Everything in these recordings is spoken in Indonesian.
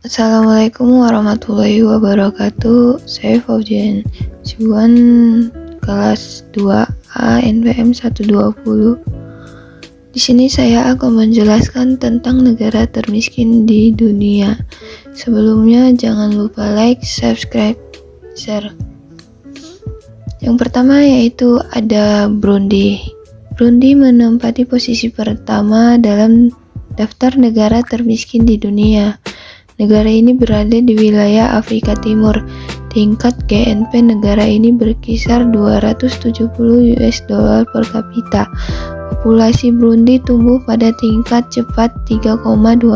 Assalamualaikum warahmatullahi wabarakatuh. Saya Fauzian Juan, kelas 2A NPM 120. Di sini saya akan menjelaskan tentang negara termiskin di dunia. Sebelumnya jangan lupa like, subscribe, share. Yang pertama yaitu ada Burundi. Burundi menempati posisi pertama dalam daftar negara termiskin di dunia. Negara ini berada di wilayah Afrika Timur. Tingkat GNP negara ini berkisar 270 US dollar per kapita. Populasi Burundi tumbuh pada tingkat cepat 3,12%,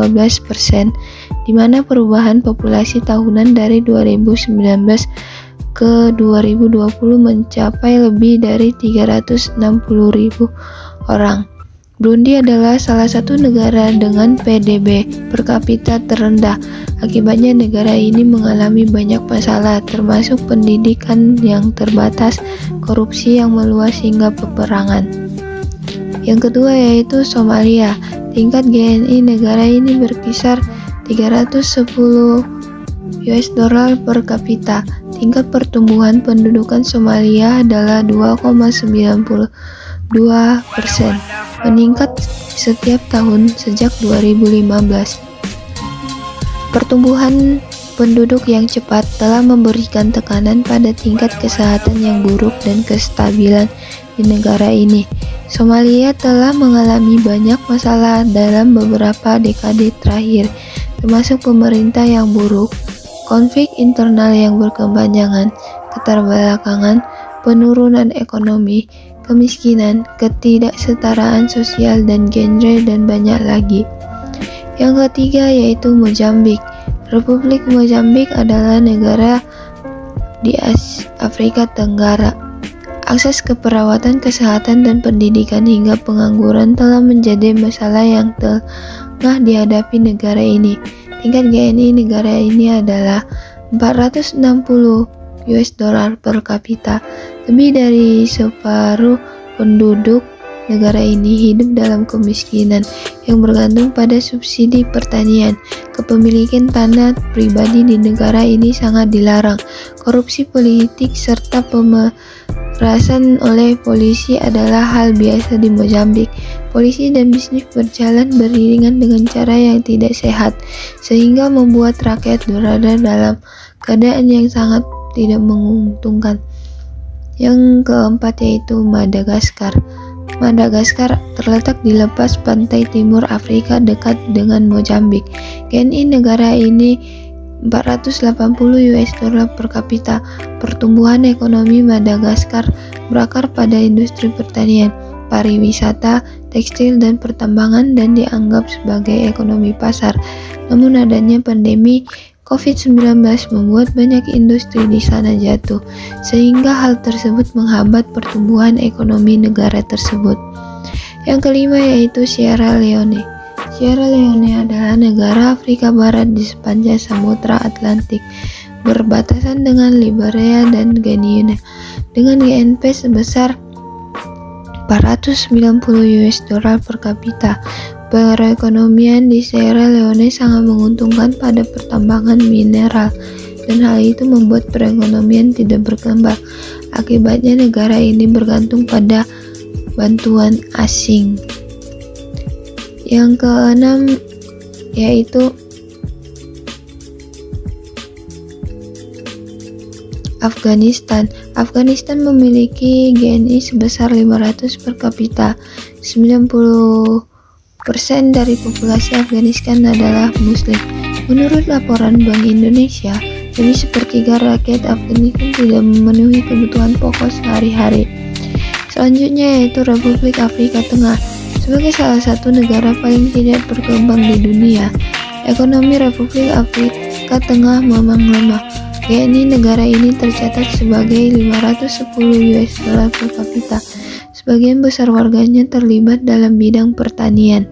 di mana perubahan populasi tahunan dari 2019 ke 2020 mencapai lebih dari 360.000 orang. Burundi adalah salah satu negara dengan PDB per kapita terendah. Akibatnya negara ini mengalami banyak masalah, termasuk pendidikan yang terbatas, korupsi yang meluas hingga peperangan. Yang kedua yaitu Somalia. Tingkat GNI negara ini berkisar 310 US dollar per kapita. Tingkat pertumbuhan pendudukan Somalia adalah 2,92%, meningkat setiap tahun sejak 2015. Pertumbuhan penduduk yang cepat telah memberikan tekanan pada tingkat kesehatan yang buruk dan kestabilan di negara ini. Somalia telah mengalami banyak masalah dalam beberapa dekade terakhir, termasuk pemerintah yang buruk, konflik internal yang berkepanjangan, keterbelakangan, penurunan ekonomi, kemiskinan, ketidaksetaraan sosial, dan genre dan banyak lagi. Yang ketiga yaitu Mozambik. Republik Mozambik adalah negara di Afrika Tenggara. Akses ke perawatan kesehatan dan pendidikan hingga pengangguran telah menjadi masalah yang tengah dihadapi negara ini. Tingkat GNI negara ini adalah 460 US dollar per kapita. Lebih dari separuh penduduk negara ini hidup dalam kemiskinan yang bergantung pada subsidi pertanian. Kepemilikan tanah pribadi di negara ini sangat dilarang. Korupsi politik serta pemerasan oleh polisi adalah hal biasa di Mozambik. Polisi dan bisnis berjalan beriringan dengan cara yang tidak sehat, sehingga membuat rakyat berada dalam keadaan yang sangat tidak menguntungkan. Yang keempat yaitu Madagaskar. Madagaskar terletak di lepas pantai timur Afrika dekat dengan Mozambik. GNI negara ini 480 US dollar per kapita. Pertumbuhan ekonomi Madagaskar berakar pada industri pertanian, pariwisata, tekstil, dan pertambangan dan dianggap sebagai ekonomi pasar. Namun adanya pandemi COVID-19 membuat banyak industri di sana jatuh, sehingga hal tersebut menghambat pertumbuhan ekonomi negara tersebut. Yang kelima yaitu Sierra Leone. Sierra Leone adalah negara Afrika Barat di sepanjang Samudra Atlantik, berbatasan dengan Liberia dan Guinea, dengan GNP sebesar 490 US dollar per kapita. Perekonomian di Sierra Leone sangat menguntungkan pada pertambangan mineral, dan hal itu membuat perekonomian tidak berkembang. Akibatnya negara ini bergantung pada bantuan asing. Yang keenam yaitu Afghanistan. Afghanistan memiliki GNI sebesar 500 per kapita. 90% dari populasi Afghanistan adalah Muslim. Menurut laporan Bank Indonesia, lebih sepertiga rakyat Afghanistan tidak memenuhi kebutuhan pokok sehari-hari. Selanjutnya yaitu Republik Afrika Tengah. Sebagai salah satu negara paling tidak berkembang di dunia, ekonomi Republik Afrika Tengah memang lemah. GNI negara ini tercatat sebagai 510 US dollar per kapita. Sebagian besar warganya terlibat dalam bidang pertanian.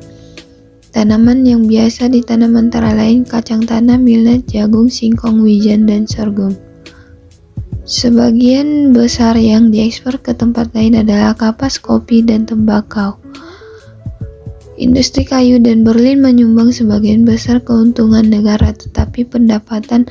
Tanaman yang biasa ditanam antara lain kacang tanah, millet, jagung, singkong, wijen, dan sorghum. Sebagian besar yang diekspor ke tempat lain adalah kapas, kopi, dan tembakau. Industri kayu dan Berlin menyumbang sebagian besar keuntungan negara, tetapi pendapatan